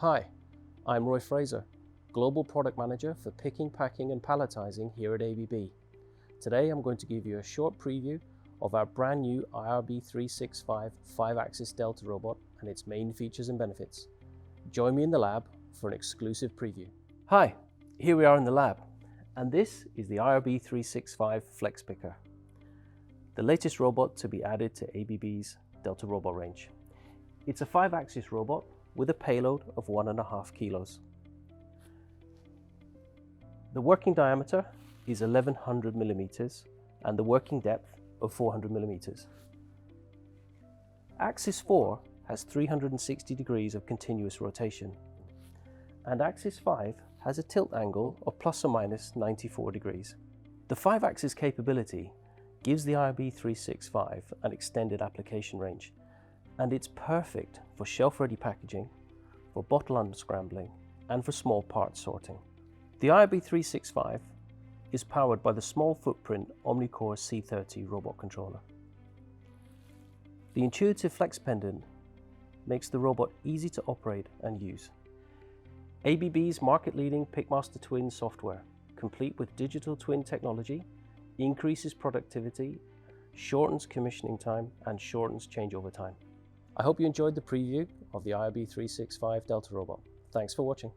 Hi, I'm Roy Fraser, Global Product Manager for Picking, Packing and Palletizing here at ABB. Today I'm going to give you a short preview of our brand new IRB 365 5-axis Delta robot and its main features and benefits. Join me in the lab for an exclusive preview. Hi, here we are in the lab, and this is the IRB 365 FlexPicker, the latest robot to be added to ABB's Delta robot range. It's a 5-axis robot with a payload of 1.5 kilos. The working diameter is 1100 millimeters and the working depth of 400 millimeters. Axis 4 has 360 degrees of continuous rotation, and Axis 5 has a tilt angle of plus or minus 94 degrees. The 5-axis capability gives the IRB 365 an extended application range, and it's perfect for shelf-ready packaging, for bottle unscrambling, and for small parts sorting. The IRB 365 is powered by the small footprint Omnicore C30 robot controller. The intuitive flex pendant makes the robot easy to operate and use. ABB's market-leading Pickmaster Twin software, complete with digital twin technology, increases productivity, shortens commissioning time, and shortens changeover time. I hope you enjoyed the preview of the IRB 365 Delta robot. Thanks for watching.